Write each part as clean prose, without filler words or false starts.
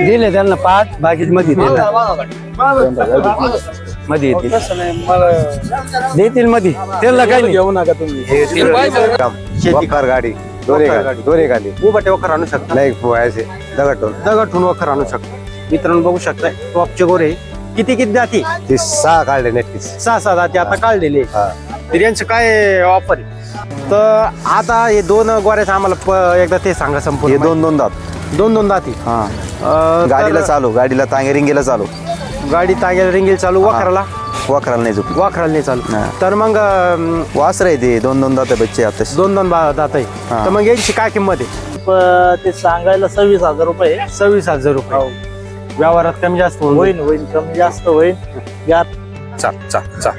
दिले त्यांना 5 बाकी मध्ये मध्ये येतील देतील मध्ये त्याला काही घेऊ नका तुम्ही. वखर गाडी दोरे गाडी उभाटे वखर आणू शकता नाही पोहायचे दगड वखर आणू शकता. मित्रांनो बघू शकता टॉपचे गोरे किती जाती ती 6 काढले नक्कीच 6 जाती आता काढलेले. तर यांचं काय ऑफर आहे? तर आता हे 2 गोऱ्याचं आम्हाला एकदा ते सांगा संपूर्ण. हे 2 दात 2 दाती. गाडीला चालू गाडीला रिंगीला चालू गाडी ताग्याला रिंगील चालू वखराला नाही झुक वाखराला नाही चालू. तर मग वासर आहे ते 2 दात बच्चे आता 2 दात आहे. तर मग यांची काय किंमत आहे? ते सांगायला 26,000 रुपये. 26,000 रुपये. व्यवहारात कमी जास्त होईल कमी जास्त होईल.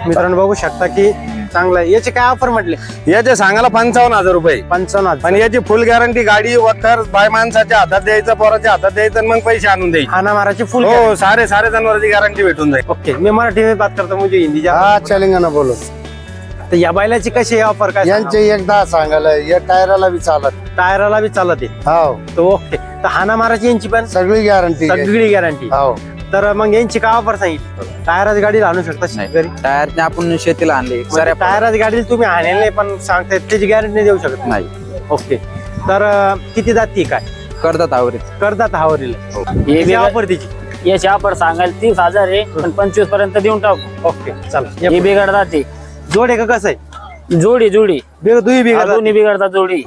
मित्रांनो बघू शकता की चांगला आहे. याचे काय ऑफर म्हटले? याचे सांगायला 55,000 रुपये. 55,000. आणि याची फुल गॅरंटी गाडी वखर बाय माणसाच्या हातात द्यायचं पोराच्या हातात द्यायचं आणि मग पैसे आणून द्यायचे. हाना माराची फुल हो सारे जनावरांची गॅरंटी भेटून जाईल. ओके मैं मराठी में बात करता हूँ मुझे हिंदी हा चलेंगे ना बोलो. तर या बैलाची कशी ऑफर काय? यांचे एकदा सांगायला या टायराला बी चालत टायराला बी चालत आहे. हो तर ओके. तर हाना माराची यांची पण सगळी गॅरंटी सगळी गॅरंटी. हो तर मग यांची काय ऑफर सांगितली? टायराची गाडी आणू शकता शेतकरी. टायर आपण शेतीला आणले. टायराची गाडी तुम्ही आणले नाही पण सांगताय त्याची गॅरंटी नाही देऊ शकत. नाही. ओके. तर किती जाती काय करतात आवरीत करतात हावरीला ऑफर तिची? याची ऑफर सांगायला 30,000 आहे पण 25 पर्यंत देऊन टाकू. ओके चला. हे बिघडतात ते जोड आहे का कसं आहे? जोडी दोन्ही दोन्ही बिघडतात जोडी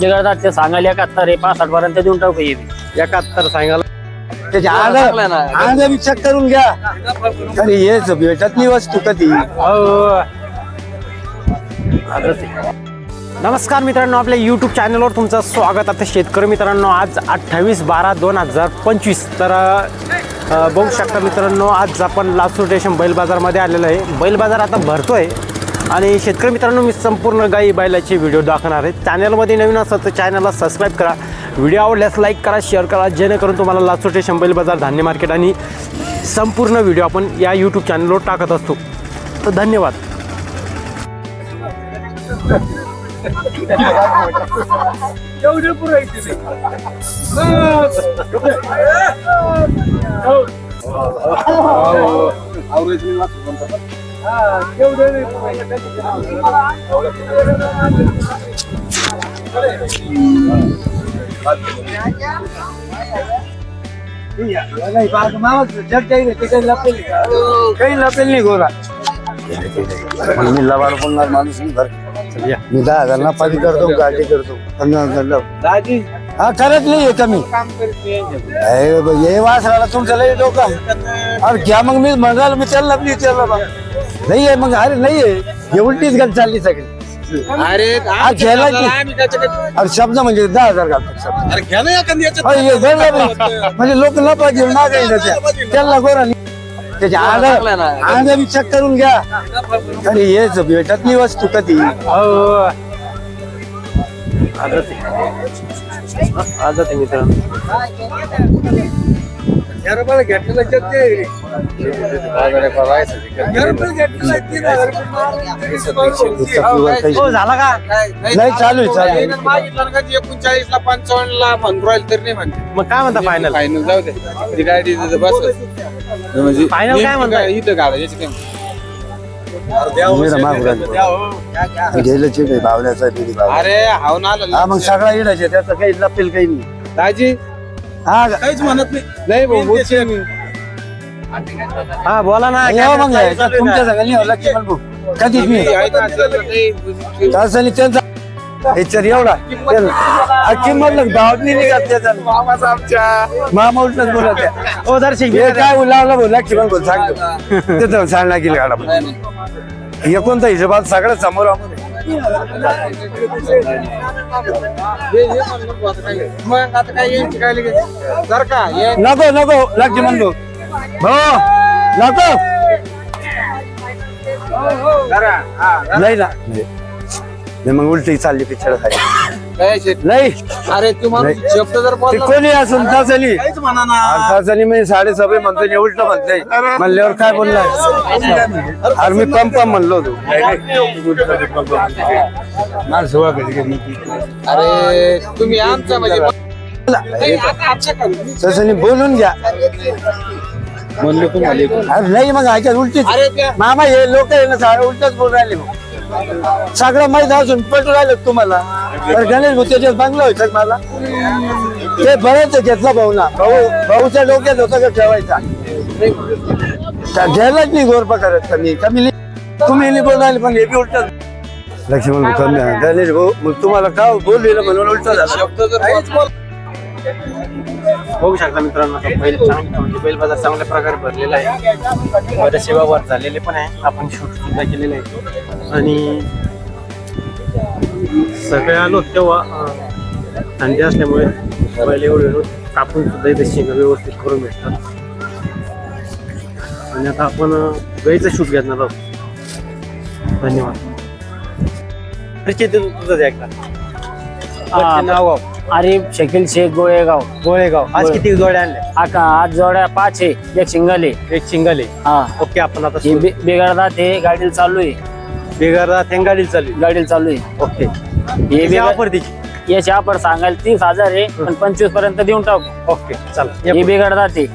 बिघडतात. ते सांगायला 71 आहे 65 पर्यंत देऊन टाकू. हे 71 सांगायला आधी चेक करून घ्या. अरे हेच भेटत नाही वस्तू कधी. नमस्कार मित्रांनो, आपल्या YouTube चॅनलवर तुमचं स्वागत. आता शेतकरी मित्रांनो आज 28/12/2025. तर बघू शकता मित्रांनो आज आपण लासूर स्टेशन बैल बाजारमध्ये आलेलो आहे. बैल बाजार आता भरतोय आणि शेतकरी मित्रांनो मी संपूर्ण गाई बैलाची व्हिडिओ दाखवणार आहे. चॅनलमध्ये नवीन असेल तर चॅनलला सबस्क्राईब करा. व्हिडिओ आवडल्यास लाईक करा, शेअर करा, जेणेकरून तुम्हाला लासूर स्टेशन बैल बाजार धान्य मार्केट आणि संपूर्ण व्हिडिओ आपण या YouTube चॅनलवर टाकत असतो. तर धन्यवाद. काही लपेल नाही गोरा. मी लबाड बोलणार माणूस मी 10,000 ना पाठी करतो गाडी करतो 15,000 हा करत नाहीये कमी. हे वासराला तुमचं लई डोकं. अरे घ्या मग मी म्हणाल मी त्याला नाहीये मग. अरे नाहीये हे उलटीच गण चालली सगळी. अरे शब्द म्हणजे 10,000 घालतात म्हणजे लोक लपा घेऊन ना त्याला गोरा त्याच्या आधा मी चेक करून घ्या. अरे हेच भेटत नाही वस्तू कधी. आजच मित्रांनो झाला का? नाही चालू 39ला 55ला म्हणून राहील तर नाही म्हणते. मग काय म्हणता फायनल? फायनल जाऊ दे गाडी बस म्हणजे फायनल काय म्हणता? इथं गाडा याची काय अरे हाव ना हा मग सगळा इडायचे त्याचं काही लपेल काही नाही. दाजी हा काहीच म्हणत नाही हा बोला ना. मग तुमच्या सगळ्यांनी लक्की पण कधीच नाही तसं नाही त्यांचा ह्याच्यात एवढा किंमत भावात नाही निघत त्याचा मामा उलटच बोलत. ओ दर्शक हे काय उलावला बोल लक्की पण बोल सांगतो त्याचं सांगला गेलं गाडा हे कोणता हिशोबात सगळं समोर नको नको लक्की म्हणतो हो नको नाही ना मग उलटी चालली पिछड खाली नाही अरे तू मला शब्द जर ते कोणी असून तासली तासली मी 7.5 म्हणतो आणि उलट म्हणतोय म्हणल्यावर काय बोललाय अरे मी पंप म्हणलो होतो मला सोळा कधी अरे तुम्ही आमच्या म्हणजे तसं बोलून घ्या म्हणलो तुम्हाला अरे नाही मग ह्याच्यात उलटीच मामा हे लोक आहे ना उलटच बोल राहिले मग. सगळं माहित असून पटू राहिलं तुम्हाला तर गणेश भाऊ त्याच्यात बांगला होता मला ते बरेच घेतला भाऊ ना भाऊच्या डोक्यात होता का ठेवायचा घ्यायलाच नाही गोरपा करत कमी कमी तुम्ही नाही बोल राहिले पण हे बी उलट लक्ष्मण कमी गणेश भाऊ मग तुम्हाला का बोललेलं म्हणून उलट झालं शब्द जर बघू शकता मित्रांनो आता बैल म्हणजे बैल बाजार चांगल्या प्रकारे भरलेला आहे बरेचसे व्यवहार झालेले पण आहे आपण शूट सुद्धा केलेलं आहे आणि सगळे आलो तेव्हा थंडी असल्यामुळे बैल एवढे कापून सुद्धा इथे शेंगा व्यवस्थित करून भेटतात आणि आता आपण गाईचं शूट घेणार आहोत धन्यवाद तुझं एकदा नाव आरिफ शकील शेख गोळेगाव. गोळेगाव आज किती जोड्या आणल्या आज जोड्या 5 आहे, एक सिंगल आहे. एक सिंगल आहे हा ओके आपण आता बिघडदा ते गाडीला चालू आहे. बिगारदा गाडीला चालू आहे ओके हे हे ऑफर तिची याची ऑफर सांगायला 30,000 आहे पण 25 पर्यंत देऊन टाकू. ओके चला हे बिघडदा ते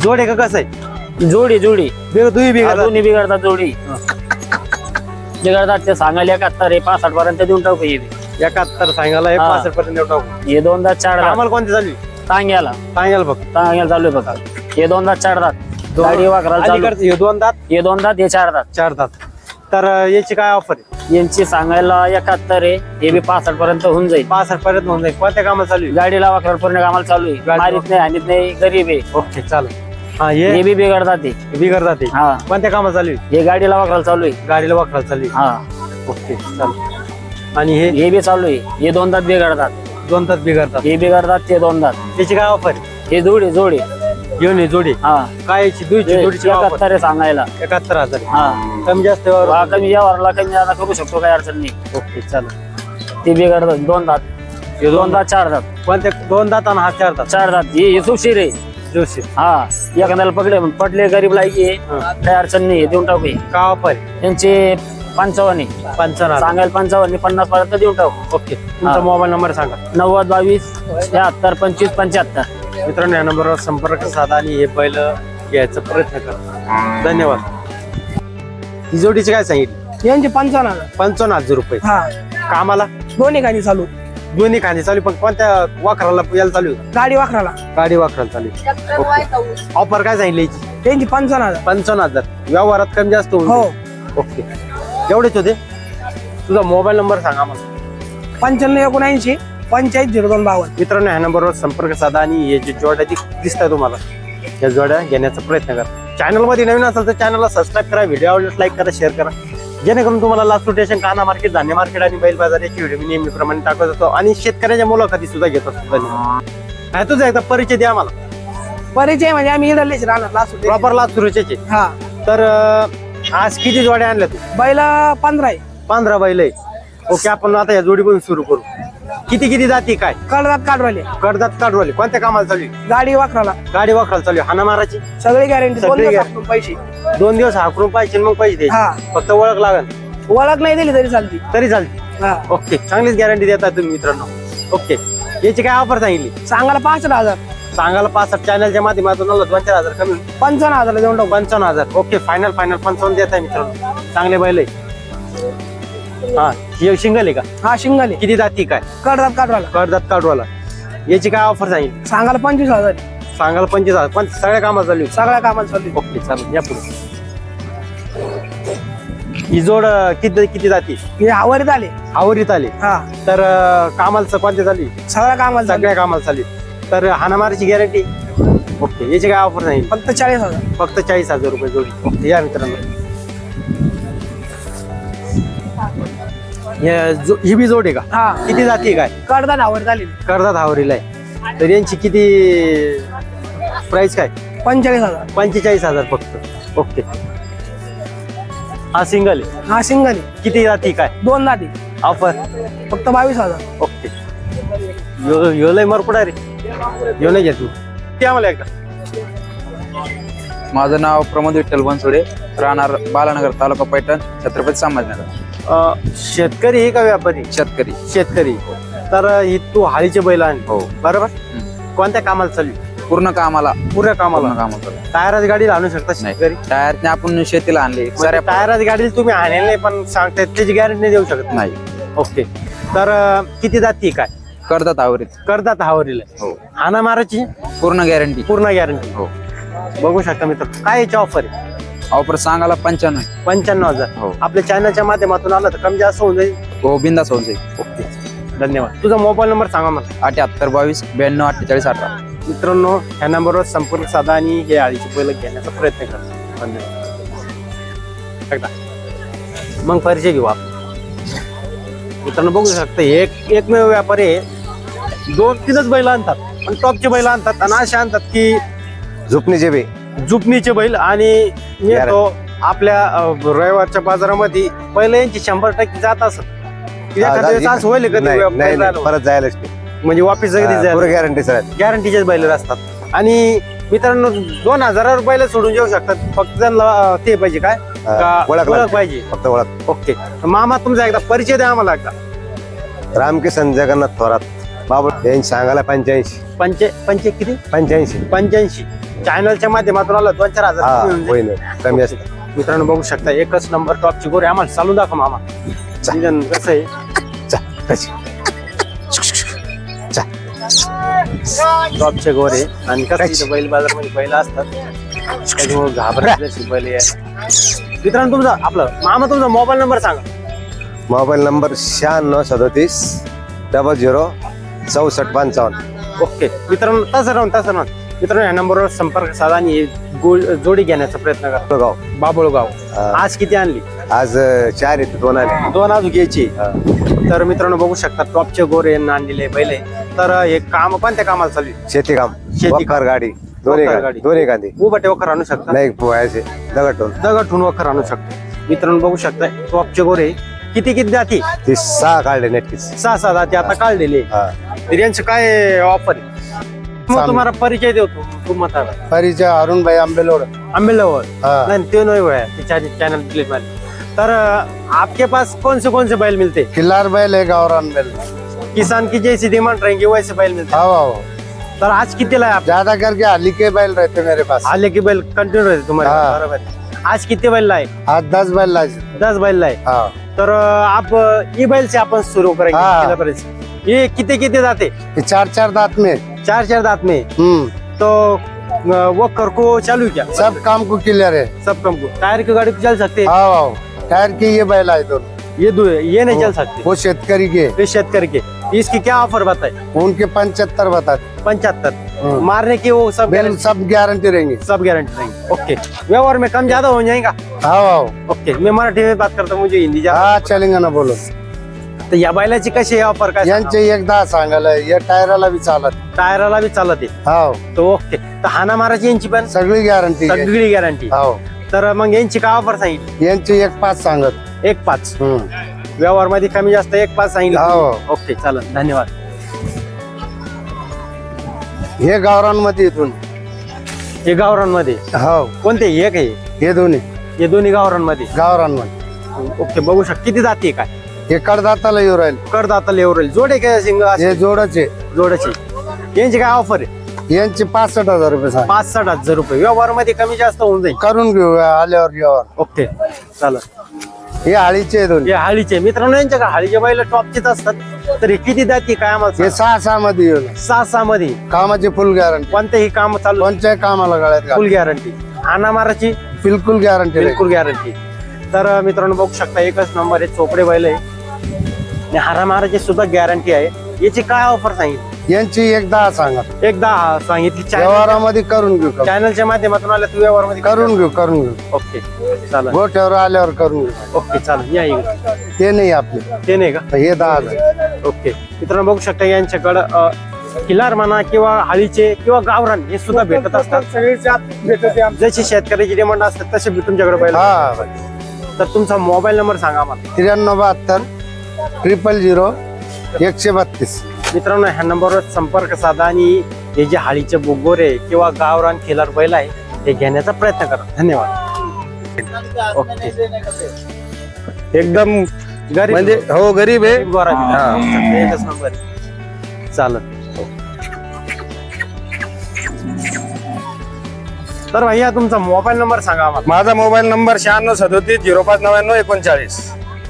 जोड आहे का कसं आहे जोडी तुम्ही बिगार दोन्ही बिघडतात जोडी बिघडतात ते सांगायला 71 आहे 65 पर्यंत देऊन टाकू. हे 71 सांगायला हा. 65 पर्यंत देऊ टाकू. हे 2 दात 4 दात आम्हाला कोणते चालू टांग्याला सांगायला बघ चालू आहे बघा. हे 2 दात 4 दात गाडी वाकराला चालू. अलीकडचे हे 2 दात हे 2 दात हे 4 दात 4 दात तर याची काय ऑफर आहे यांची सांगायला 71 आहे. हे बी 65 पर्यंत होऊन जाईल. 65 पर्यंत होऊन जाईल कोणत्या कामाला चालू आहे गाडीला वाकराला पूर्ण कामाला चालू आहे. गाडी- मारीत नाही हानीत नाही गरीब आहे. ओके चालेल हा हे हे बी बिघडतात ते बिगर जाते हा कोणत्या कामाला चालू आहे हे गाडीला वाकराला चालू आहे. गाडीला वाकराला चालू आहे हा ओके चालेल आणि हे हे बी चालू आहे. हे 2 दात बिघडतात 2 दात बिघडतात हे बिघडतात ते 2 दात. त्याची काय ऑफर आहे हे जोडी घेऊन ये जोडी हा काय याची जोडीची ऑफर 71 आहे सांगायला. 71,000 हा कमी जास्त कमी यावरला कमी जादा करू शकतो काही अडचण नाही. ओके चालेल ते बिघडतात 2 दात हे 2 दात 4 दात कोणत्या 2 दात आणि हा 4 दात 4 दात हे सुशीर आहे. जोशी हा एखाद्याला पडले गरीब लायकी आहे काही अडचण नाही देऊन टाकू. काय ऑफर आहे त्यांचे 55 आहे 55 सांगायला 55 50 पर्यंत देऊन टाकू. ओके तुमचा हा. मोबाईल नंबर सांगा 90 22 76 25 75. मित्रांनो या नंबरवर संपर्क साधा आणि हे बैल घ्यायचा प्रयत्न करा धन्यवाद ही जोडीची काय सांगितली यांचे 55,000 55,000 रुपये हा कामाला दोन्ही गाणी चालू दोन्ही खांदे चालू पण कोणत्या वाखराला यायला चालू आहे? गाडी वाखराला गाडी वाखराला चालू ऑफर काय सांगितली याची त्यांची 55,000 55,000 व्यवहारात कमी जास्त होऊन हो जाईल. ओके एवढेच होते तुझा मोबाईल नंबर सांगा मला 95 79 02 52. मित्रांनो ह्या नंबरवर संपर्क साधा आणि हे जे जोड्या दिसतात तुम्हाला या जोड्या घेण्याचा प्रयत्न करा चॅनलमध्ये नवीन असेल तर चॅनलला सबस्क्राईब करा व्हिडिओ आवडल्यास लाईक करा शेअर करा जेणेकरून तुम्हाला लास्ट स्टेशन काना मार्केट धान्य मार्केट आणि बैल बाजार याची व्हिडिओ मी नेहमीप्रमाणे टाकत असतो आणि शेतकऱ्याच्या मुलाखती सुद्धा घेत असतो धन्यवाद तुझा एकदा परिचय द्या मला परिचय म्हणजे आम्ही इडलेच राहणार लास्ट प्रॉपर लास्ट सुरूचे हा तर आज किती जोड्या आणल्या तू बैला 15 आहे 15 बैल आहे ओके आपण आता या जोडी पण सुरू करू किती जाती काय कडदात काढवाले कडदात काढवाली कोणत्या कामाला चालू आहे? गाडी वाखराला गाडी वाखराला चालू आहे हाना माराची सगळी गॅरंटी सगळी guarantee. पैसे 2 दिवस हाकरून पाहिजे मग पैसे हा. द्यायचे फक्त ओळख लागल ओळख नाही दिली तरी चालती तरी चालते हा ओके चांगलीच गॅरंटी देता तुम्ही मित्रांनो ओके याची काय ऑफर सांगितली सांगायला 65,000 सांगायला 65 चॅनलच्या माध्यमातून 2,000 कमी 55,000 देऊन टाकू 55,000 ओके फायनल 55 देत आहे मित्रांनो चांगले बैल आहे हा हे सिंगल आहे का हा शिंगाले किती जाती काय कडदात काढवाला कडदात काढवाला याची काय ऑफर सांगितली सांगायला 25,000 सांगायला 25,000 पण सगळ्या कामात चालू आहे. सगळ्या कामाला चालू ओके चालेल या पुढे ही जोड किती जाती हे आवरीत आले आवरीत आली हा तर कामाला कोणत्या चालली सगळ्या कामाला चालू सगळ्या कामाला चालली तर हानामारीची गॅरंटी ओके याची काय ऑफर नाही फक्त 40,000 फक्त 40,000 रुपये जोडी ओके या मित्रांनो ही बी जोड आहे का हा किती जाती काय कडदात आवरीत आले कर्जात आवरीला आहे तर यांची किती प्राइस काय 45,000 45,000 फक्त ओके हा सिंगल आहे हा शिंगाले किती जाती काय 2 दाती ऑफर फक्त 22,000 ओके यो लय मरकुडा रे. यो नाही घेत तू. ते आम्हाला एकदा. माझं नाव प्रमोद विठ्ठल बनसोडे, राहणार बालानगर, तालुका पैठण, छत्रपती संभाजीनगर. शेतकरी आहे का व्यापारी? शेतकरी. शेतकरी. तर ही तू हाळीचे बैल आण. हो. बरोबर. कोणत्या कामाला चालू? पूर्ण कामाला. पुऱ्या कामाला. कामाला. टायराच गाडीला आणू शकता शेतकरी? टायरने आपण शेतीला आणले. साऱ्या टायराच गाडीला तुम्ही आणले नाही पण सांगताय त्याची गॅरंटी नाही देऊ शकत? नाही. ओके. तर किती जाती काय करतात आवरीत. करतात हावरीला? हो. हाना माराची पूर्ण गॅरंटी. पूर्ण गॅरंटी. हो. बघू शकता मित्र. काय याची ऑफर आहे? ऑफर सांगायला 95. 95,000. हो. आपल्या चॅनलच्या माध्यमातून आलं तर कमी जास्त होऊन जाईल. हो, बिंदास होऊन जाईल. ओके. धन्यवाद. तुझा मोबाईल नंबर सांगा मला. 78 22 92 48 18. मित्रांनो ह्या नंबरवर संपर्क साधा आणि हे आळीची बैल घेण्याचा प्रयत्न करा. धन्यवाद. मग परिचय घेऊ आपण. मित्रांनो बघू शकता एकमेव व्यापारी आहे. 2-3च बैल आणतात पण टॉपचे बैल आणतात आणि असे आणतात की झुपणीचे बे जुपणीचे बैल. आणि मी येतो आपल्या रविवारच्या बाजारामध्ये पहिले यांची 100% जात असत. एखाद्या वेळेस असं होईल कधी बैल आलं परत जायलाच म्हणजे वापिस पुरे गॅरंटी सर. गॅरंटीचेच बैल असतात. आणि मित्रांनो 2,000 बैल सोडून जाऊ शकतात. फक्त त्यांना ते पाहिजे काय ओळख पाहिजे. फक्त ओळख. ओके. मामा तुमचा एकदा परिचय द्या आम्हाला एकदा. रामकिसन जगन्नाथ थोरात बाबू यांनी सांगायला 85. किती? 85. चॅनलच्या माध्यमातून आलं 2-4 हा हजार होऊन जाईल. होईल कमी असतं. मित्रांनो बघू शकता एकच नंबर टॉपची गोरी आम्हाला चालून दाखव मामा. सीजन कसं आहे? टॉपचे गोरे आणि कसं बैल बाजारमध्ये बैल असतात त्याच्यामुळे घाबरायची बैल आहे. मित्रांनो तुमचा आपलं मामा तुमचा मोबाईल नंबर सांगा. Mobile number 9637 00 64 55. ओके. मित्रांनो तसं राहून मित्रांनो या नंबरवर संपर्क साधा आणि जोडी घेण्याचा प्रयत्न करा. गाव बाबुळगाव. आज किती आणली? आज 4 येते 2 आले. 2 अजून घ्यायची. तर मित्रांनो बघू शकता टॉपचे गोरे आणलेले बैल आहे. तर हे काम कोणत्या कामाला चालू आहे? शेती काम. शेती वखर गाडी वखर गाडी. दोन्ही गांधी उभटे वखर आणू शकता? नाही पोहायचे दगड दगड वखर आणू शकता. मित्रांनो बघू शकता टॉपचे गोरे किती जाती? ती 6 काढले नक्कीच. 6 जाती आता काढलेले. तर यांचं काय ऑफर आहे? मग तुम्हाला परिचय देतो. तुम्हाला परिचय अरुण भाई आंबेलोड. आंबेलावर नहीं त्यो नहीं हुआ है चैनल क्लिप में. तर आपके पास कौन से बैल मिलते? किल्लार बैल है गावरान बैल. किसान की जैसी डिमांड रहेंगे वैसे बैल मिलते. तर आज किती ला? ज्यादा करके हाली के बैल रहते मेरे पास. हाले के बैल कंटिन्यू रहते तुम्हारे? बराबर. आज किती बैल लाए? आज 10 बैल लाए. 10 बैल लाए. तर आप ई बैल से अपन शुरू करेंगे. ये किती जाते? 4 दांत में. 4 दांत में. तो वो कर को चालू क्या? सब काम को क्लियर है. सब काम को. टायर की गाड़ी को चल सकते? टायर के ये बैल आए दोनों. ये नहीं चल सकते. वो शेतकरी के. ये शेतकरी के. इसकी क्या ऑफर बताए? उनके 75 बताते. 75. मारने की वो सब बैल सब गारंटी रहेंगे. सब गारंटी रहेंगे. ओके. व्यवहार में कम ज्यादा हो जाएगा? ओके. मैं मराठी में बात करता हूँ मुझे हिंदी हाँ चलेंगे ना बोलो. तर या बैलाची कशी ऑफर काय? यांचे एकदा सांगायला या टायराला बी चालत. टायराला बी चालत आहे. तो ओके. तर हाना माराची यांची पण सगळी गॅरंटी. सगळी गॅरंटी. तर मग यांची काय ऑफर सांगितली? यांची 1.5 सांगत. 1.5. व्यवहार मध्ये कमी जास्त 1.5 सांगितलं. ओके चालेल. धन्यवाद. हे गावरांमध्ये इथून. हे गावरांमध्ये कोणते? एक आहे हे दोन्ही. हे दोन्ही गावरांमध्ये. गावरांमध्ये. ओके. बघू शकता किती जाती काय? हे कडदाताला येऊ राहील. करदाताला येऊ राहील. जोडे काय सिंग? हे जोडचे. जोडाची. यांची काय ऑफर आहे? यांचे 65,000 रुपये सांग. 65,000 रुपये. व्यवहार मध्ये कमी जास्त होऊन जाईल. करून घेऊ आल्यावर व्यवहार. ओके चालेल. हे हाळीचे दोन्ही. हे हाळीचे. मित्रांनो यांच्या का हाळीच्या बैल टॉपचेच असतात. तर हे किती जाती काय आम्हाला? हे 6 मध्ये येऊ. 6 मध्ये. कामाची फुल गॅरंटी. कोणतेही काम चालू कोणत्याही कामाला गळ्यात फुल गॅरंटी. हाना माराची बिलकुल गॅरंटी. बिलकुल गॅरंटी. तर मित्रांनो बघू शकता एकच नंबर आहे. चोपडे बैल आहे. हाना माराची सुद्धा गॅरंटी आहे. याची काय ऑफर सांगितली? यांची 1.10 सांगत. एकदा सांगितली. व्यवहारामध्ये करून घेऊ. चॅनलच्या माध्यमातून आल्या तू व्यवहार मध्ये करून घेऊ. ओके चालेल. गोठ्यावर आल्यावर करून घेऊ. ओके चालेल. या इकडे. ते नाही आपले. ते नाही का? हे 10,000. ओके. मित्रांनो बघू शकता यांच्याकडं किल्लार म्हणा किंवा हाळीचे किंवा गावरान हे सुद्धा भेटत असतात. जशी शेतकऱ्याची डिमांड असतात तसे तुमच्याकडे बैल. तर तुमचा मोबाईल नंबर सांगा मला. 93 72 000 132. मित्रांनो ह्या नंबरवर संपर्क साधा आणि हे जे हाळीचे गोरे किंवा गावरान खिलार बैल आहे ते घेण्याचा प्रयत्न करा. धन्यवाद. ओके. एकदम गरीब म्हणजे हो गरीब आहे. गोरा हा. एकच नंबर आहे. चालत. तर भैया तुमचा मोबाईल नंबर सांगा आम्हाला. माझा मोबाईल नंबर 9637059939.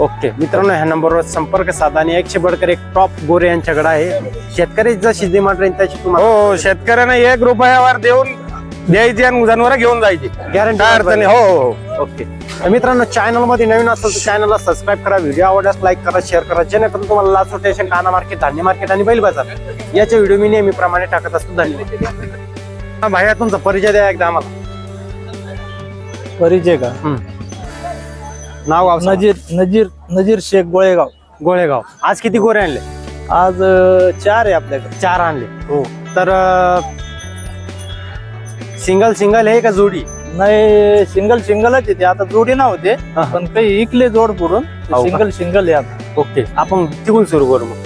ओके मित्रांनो ह्या नंबरवर संपर्क साधा आणि 100 बडकर एक टॉप गोरे यांच्याकडे आहे. शेतकरी जशी डिमांड राहील त्याची तुम्हाला हो शेतकऱ्यांना 1 रुपयावर देऊन द्यायची आणि जनावर घेऊन जायची. गॅरंटी काय अडचण नाही. हो हो. ओके. तर मित्रांनो चॅनल मध्ये नवीन असेल तर चॅनलला सबस्क्राईब करा, व्हिडिओ आवडल्यास लाईक करा, शेअर करा, जेणेकरून तुम्हाला लासूर स्टेशन, काना मार्केट, धान्य मार्केट आणि बैल बाजार याचे व्हिडिओ मी नेहमीप्रमाणे टाकत असतो. धन्यवाद. भाया तुमचा परिचय द्या एकदा आम्हाला. परिचय का? नाव गाव सांगा. नजीर शेख गोळेगाव. गोळेगाव. आज किती गोरे आणले? आज 4 आहे आपल्याकडे. 4 आणले. हो. तर सिंगल आहे का जोडी? नाही सिंगलच आहे ते. आता जोडी नव्हते हा. पण काही इकले जोड पुरून हो का? सिंगल आहे आता. ओके आपण तिकून सुरू करू मग.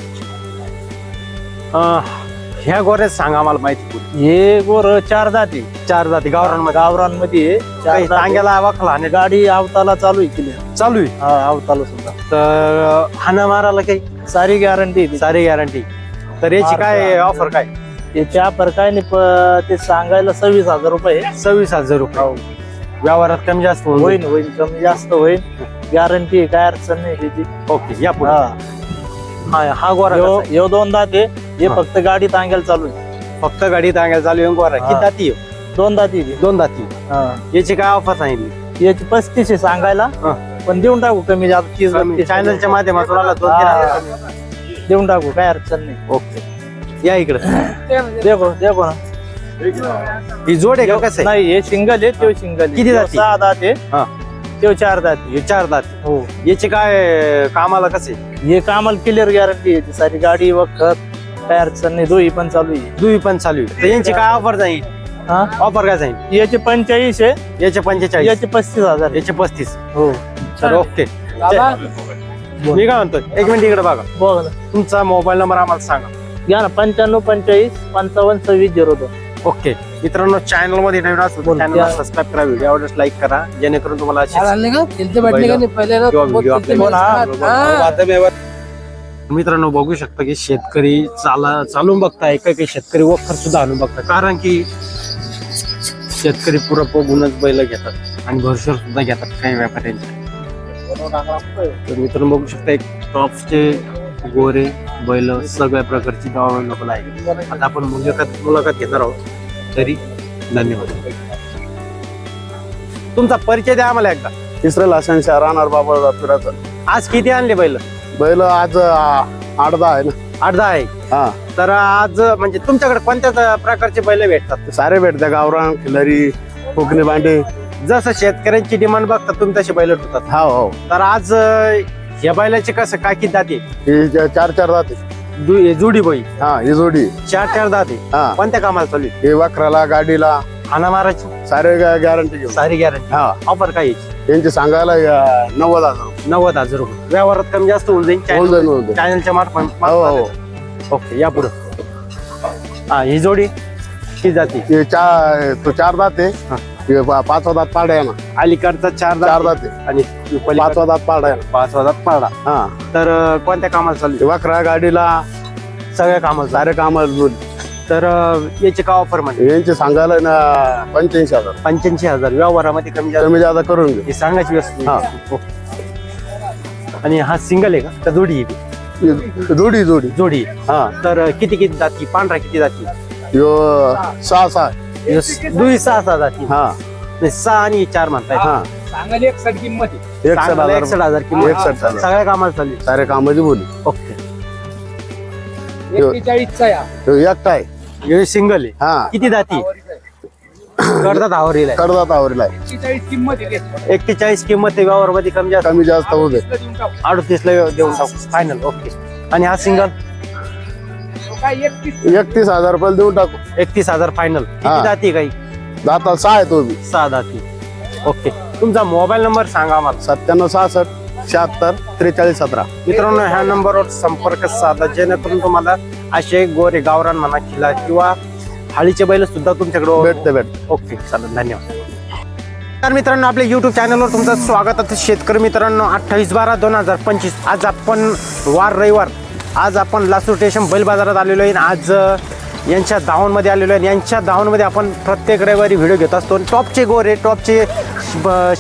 ह्या गोऱ्यात सांगा आम्हाला माहिती पुढे. हे गोर 4 जाती 4 जाती गावरांमध्ये. गावरांमध्ये काही टांग्याला वाखला आणि गाडी आवताला चालू आहे केली. चालू आहे. हा आवताला सुद्धा तर हाना मारायला काही सारी गॅरंटी. सारी गॅरंटी. तर याची काय ऑफर काय? त्याच्या काय नाही ते सांगायला 26,000 रुपये. 26,000 रुपये. व्यवहारात कमी जास्त होईल. होईल कमी जास्त होईल. गॅरंटी काय अडचण नाही त्याची. ओके या पुढे. हा हा गोरा कसा आहे? यो 2 दात आहे. हे हा. फक्त गाडी टांग्याला चालू आहे. फक्त गाडी टांग्याला चालू आहे. गोरा हा. किती दाती आहे? 2 दाती आहे. 2 दाती. हा. याची काय ऑफर सांगितली? याची 35 आहे सांगायला. हा. पण देऊन टाकू कमी जास्त 30-32. चॅनलच्या माध्यमातून आला 2-3 हजार कमी. देऊन टाकू काय अडचण नाही. ओके या इकडे. देखो ना. ही जोड आहे का कसं आहे? नाही हे सिंगल आहे. तो सिंगल किती जाती? 6 दात आहे. हा. तो 4 दात हे 4 दाती. हो. याची काय कामाला कसे? हे कामाला क्लिअर गॅरंटी आहे. सारी गाडी वखत काय अडचण नाही. दोही पण चालू आहे. दुई पण चालू आहे. तर यांची काय ऑफर जाईल? हा. ऑफर काय जाईल? याचे 45 आहे. याचे 45. याचे 35,000. याचे 35. हो. तर ओके. मी काय म्हणतो 1 मिनिट इकडे बघा. बघ ना. तुमचा मोबाईल नंबर आम्हाला सांगा. घ्या ना 95 45 55 26 02. ओके मित्रांनो चॅनल मध्ये नवीन असेल तर चॅनलला सबस्क्राईब करा, व्हिडिओ आवडल्यास लाईक करा, जेणेकरून तुम्हाला अशीच किंवा व्हिडिओ आपल्या मित्रांनो बघू शकता की शेतकरी चालून बघताय. काही शेतकरी वखर सुद्धा आणून बघतात. कारण की शेतकरी पुरं बघूनच बैल घेतात आणि भरशर सुद्धा घेतात काही व्यापाऱ्यांचे. तर मित्रांनो बघू शकता एक टॉपचे गोरे बैल सगळ्या प्रकारची गाव अवेलेबल आहे. आता आपण मुलाखत घेणार आहोत. तरी धन्यवाद. तुमचा परिचय द्या आम्हाला एकदा. तिसरं लायसन्स राहणार बाबा फिरायचं. आज किती आणले बैल? बैल आज 8-10 आहे ना. 8-10 आहे. हा. तर आज म्हणजे तुमच्याकडे कोणत्या प्रकारचे बैल भेटतात? सारे भेटते. गावरान खिलारी कोकणी बांडे. जसं शेतकऱ्यांची डिमांड बघतात तुम्ही तसे बैल ठेवतात. हा हो. तर आज या बैलाचे कसं काय किती दाते? ही 4 दाते. जुडी बैल हा ही जोडी. 4 दाते. हा. कोणत्या कामाला चालू आहे? हे वखराला गाडीला हाना मारायची सारे गॅरंटी घेऊन. सारी गॅरंटी. हा. ऑफर काय याची? यांची सांगायला 90,000 रुपये. 90,000 रुपये. व्यवहारात कमी जास्त होऊन जाईल. होऊन जाईल, होऊन जाईल. चॅनलच्या मार्फत. हो हो. ओके या पुढे. हा ही जोडी किती जाती? हे 4 दाते. हा. 5 दात पाडा आहे ना. अलीकडचा 4 4 दाते. आणि 5 दात पाडा आहे ना. 5 पाडा. हा. तर कोणत्या कामाला चालू हे वखरा गाडीला सगळ्या कामाला चालू सारे कामाला जोडी. तर याची काय ऑफर म्हणजे? यांची सांगायला ना 85,000. 85,000. व्यवहारामध्ये कमी जास्त कमी जादा करून घे. हे सांगायची वस्तू. हा. आणि हा सिंगल आहे का जोडी आहे? जोडी जोडी. हा. तर किती जाती? पांढरा किती जाती? यो 6 दुई 6 जाती. हा. 6 आणि 4 म्हणताय. हा. सांगायला 61 किंमत आहे. 61,000. 61,000 किलो. 61,000. सगळ्या कामाला चालू. सारे कामाची बोली. ओके. 41चा या. ह्यो एकटा आहे. हे सिंगल आहे. हा. किती जाती? करतात आवरीला. कडदात आवरीला आहे. 41 किंमत आहे. 41 किंमत आहे. व्यवहारामध्ये कमी जास्त कमी जास्त होऊ दे. 38 ला देऊन टाकू फायनल. ओके. आणि हा सिंगल काय 31 31,000 रुपये देऊन टाकू. 31,000 फायनल. किती हा. जाती काही? दाताला 6 आहे तो बी. 6 जाती. ओके. तुमचा मोबाईल नंबर सांगा आम्हाला. 97 66 76 43 17. मित्रांनो ह्या नंबरवर संपर्क साधा, जेणेकरून तुम्हाला असे गोरे गावरान म्हणा किल्ला किंवा हाळीचे बैल सुद्धा तुमच्याकडे भेटते. ओके चालेल, धन्यवाद. तर मित्रांनो आपल्या युट्यूब चॅनलवर तुमचं स्वागत आहे. शेतकरी मित्रांनो 28/12/2025 आज आपण रविवार आज आपण लासूर स्टेशन बैल बाजारात आलेलो आहे. आज यांच्या दावणमध्ये आलेलो आहे. यांच्या दावणमध्ये आपण प्रत्येक रविवारी व्हिडिओ घेत असतो. टॉपचे गोरे, टॉपचे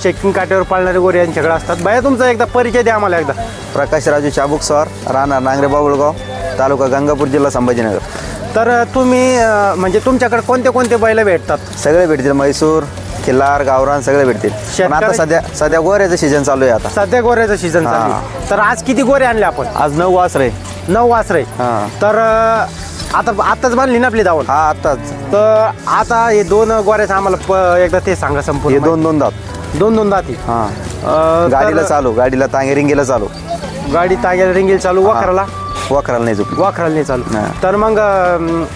शेकिंग काट्यावर पाळणारे गोरे यांच्याकडे असतात. बाया तुमचा एकदा परिचय द्या आम्हाला एकदा. प्रकाश राजू चाबुक स्वार, राहणार नांगरे बाबुळगाव, तालुका गंगापूर, जिल्हा संभाजीनगर. तर तुम्ही म्हणजे तुमच्याकडे कोणते कोणते बैल भेटतात? सगळे भेटतील, म्हैसूर, खिल्लार, गावरान सगळे भेटतील. पण आता सध्या गोऱ्याचं सीझन चालू आहे. आता सध्या गोऱ्याचं सीझन चालू आहे. तर आज किती गोरे आणले आपण? आज 9 वासरे. 9 वासरे. हा. तर आताच बांधली ना आपली दावण? हा आताच. तर आता हे 2 गोऱ्याचं आम्हाला एकदा ते सांगा संपूर्ण. हे 2 दात. 2 दाती. हा. गाडीला चालू, गाडीला तांगे रिंगेला चालू. गाडी ताग्याला रिंगेल चालू, वखराला वाखराला नाही झुकली. वखराला नाही चालू. हा. तर मग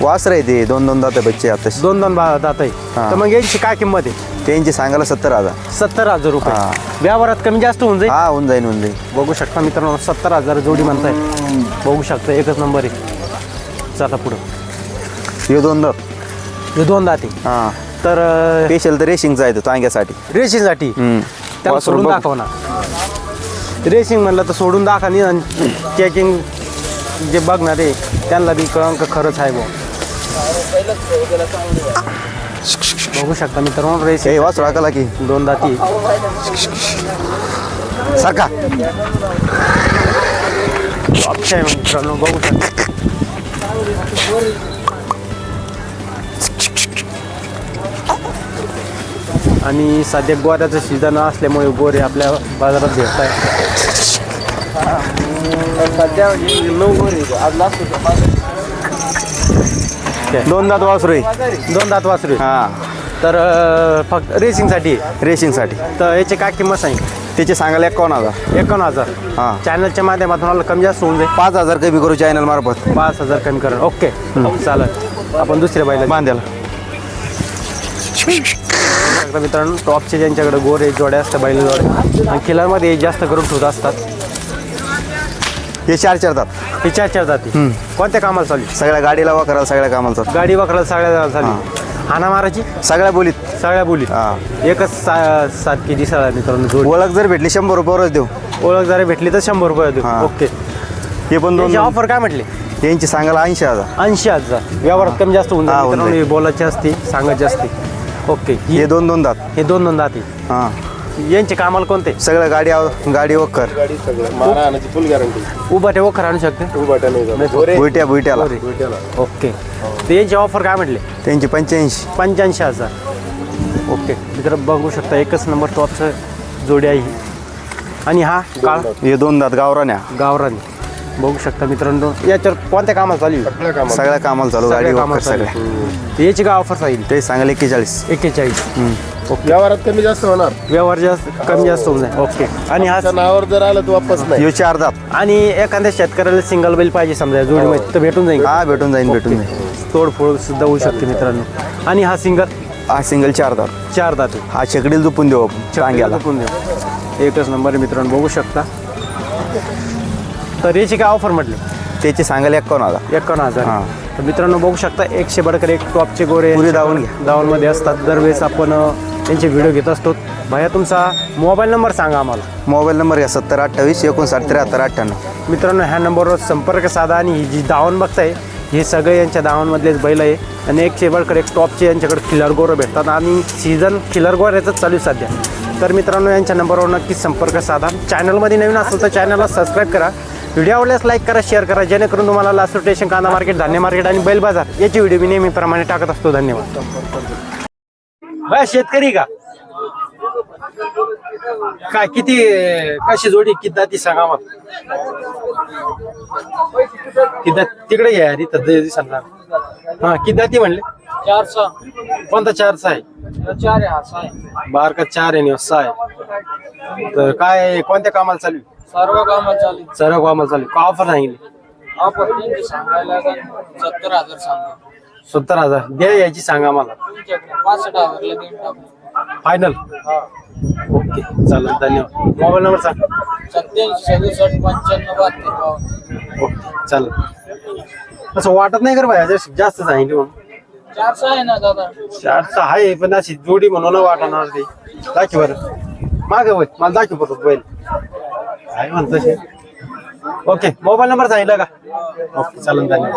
वासर आहे ते 2 दात बच्चे आता. 2 दात आहे. हा. तर मग यांची काय किंमत आहे? त्यांची सांगायला 70,000. 70,000 रुपये. हा. व्यवहारात कमी जास्त होऊन जाईल? हा होऊन जाईल. बघू शकता मित्रांनो 70,000 जोडी म्हणताय. बघू शकता एकच नंबर आहे. चला पुढं. हे 2 दात. हे 2 दाते. हा. तर स्पेशल तर रेसिंगचा आहे तो तांग्यासाठी. रेसिंगसाठी त्याला वासरू सोडून बघ. दाखव ना. रेसिंग म्हणलं तर सोडून दाखवा नाही. आणि चेकिंग जे बघणार आहे त्यांना बी कळंक खरंच आहे भाऊ. बघू शकता मित्रांनो हे रेसिंग वासरू हाकाला की 2 दाती. सारखा. अक्षय मित्रांनो बघू शकता. आणि सध्या गोऱ्याचं सीझन असल्यामुळे गोरे आपल्या बाजारात भेटत आहे. सध्या 9 गोरे आज लास्ट 2 दात वासरू आहे. 2 दात वासरू. हा. तर फक्त रेसिंगसाठी. रेसिंगसाठी. तर याची काय किंमत सांगितली? त्याचे सांगायला 51,000. 51,000. हा. चॅनलच्या माध्यमातून मला कमी जास्त होऊन जाईल. 5,000 कमी करू चॅनल मार्फत. 5,000 कमी करा. ओके चालेल. आपण दुसऱ्या बैला बांध्याला. मित्रांनो टॉपचे ज्यांच्याकडे गोरे जोड्या असतात बैल जोड्या आणि किल्लामध्ये जास्त करून ठेवत असतात. हे 4 दात. हे 4 जाती. कोणत्या कामाला चालू? सगळ्या गाडीला वाकराला सगळ्या कामाला चालू. गाडी वखराला सगळ्या चालू. हाना माराची सगळ्या बोलीत. सगळ्या बोली. हा. एकच सारखी दिसायला मित्रांनो जोडी. ओळख जर भेटली 100 रुपयावरच देऊ. ओळख जरी भेटली तर 100 रुपये देऊ. हा. ओके. हे पण 2 ऑफर काय म्हटले? यांची सांगायला 80,000. 80,000. व्यवहारात कमी जास्त होऊन हा, जाईल होऊन मित्रांनो. जाईल. हे बोलायचे असते, सांगायचे असते. ओके. हे 2 दात. हे 2 दाती. हा. यांचे कामाला कोणते? सगळं गाडी वखर. फुल गॅरंटी. उभा ठेव वखर आणू शकते. बुईट्याला. ओके. तर यांची ऑफर काय म्हटले? त्यांची 85. 85,000. ओके. मित्र बघू शकता एकच नंबर टॉपचं जोडी आहे ही. आणि हा काळ हे 2 दात गावरान्या. गावरानी. बघू शकता मित्रांनो याच्यावर कोणत्या कामाला चालू आहे? सगळ्या कामाला चालू. गाडी सगळ्या वखर कामाला चालू सगळ्या. आहे. याची काय ऑफर सांगितली? ते सांगायला 41. 41. ओके. व्यवहारात कमी जास्त होणार. व्यवहार जास्त कमी जास्त होऊन जाईल. ओके. आणि हा नावावर जर आलं तर वापस नाही. हे 4 दात. आणि एखाद्या शेतकऱ्याला सिंगल बैल पाहिजे समजा जोडीमध्ये तर भेटून जाईल. हा भेटून जाईल. तोडफोड सुद्धा होऊ शकते मित्रांनो. आणि हा सिंगल हा सिंगल 4 दात. 4 दात. हा छकडीला झोपून देऊ आपण टांग्याला. एकच नंबर आहे मित्रांनो बघू शकता. तर याची काय ऑफर म्हटली? त्याची सांगायला 51,000. 51,000. हा. तर मित्रांनो बघू शकता 100 बडकर एक टॉपचे गोरे पुरी दावण घ्या. दावणमध्ये असतात. दरवेळेस आपण त्यांचे व्हिडिओ घेत असतो. भैया तुमचा मोबाईल नंबर सांगा आम्हाला. मोबाईल नंबर घ्या 70 28 59 73 98. मित्रांनो ह्या नंबरवर संपर्क साधा. आणि ही जी दावण बघताय हे सगळे यांच्या दावणमधलेच बैल आहे. आणि 100 बडकर एक टॉपचे यांच्याकडे खिल्लार गोरं भेटतात. आणि सीझन खिल्लार गोऱ्याचंच चालू आहे सध्या. तर मित्रांनो यांच्या नंबरवर नक्कीच संपर्क साधा. चॅनलमध्ये नवीन असेल तर चॅनलला सबस्क्राईब करा. व्हिडिओ आवडल्यास लाईक करा, शेअर करा, जेणेकरून तुम्हाला लासूर स्टेशन, कांदा मार्केट, धान्य मार्केट आणि बैल बाजार याची व्हिडिओ मी नेहमीप्रमाणे टाकत असतो. धन्यवाद. बाय शेतकरी का काय किती कशी जोडी किती ती सांगा मग. तिकडे घ्या तिथं सांगा. हा किती ती म्हणले? 400. कोणता 4चा आहे? 4 आहे. हा 6 आहे. बारका 4 आहे 6 आहे. तर काय कोणत्या कामाला चालू? सर्व कामाला चालू. सर्व कामाला चालू. का ऑफर सांगितली? ऑफर सांगायला 70,000 सांगा. 70,000 द्या याची सांगा मला. 65,000 ला देऊन टाकू. फायनल ओके चालेल धन्यवाद मोबाईल नंबर सांग 87 ओके चालेल असं वाटत नाही कर भाई जास्त सांगितलं म्हणून 400 आहे ना दादा 400 आहे पण अशी जोडी म्हणून वाटणार ते दाखी बरं मागे वय मला दाखी परत बैल आहे म्हणतो ओके मोबाईल नंबर सांगितलं का ओके चालेल धन्यवाद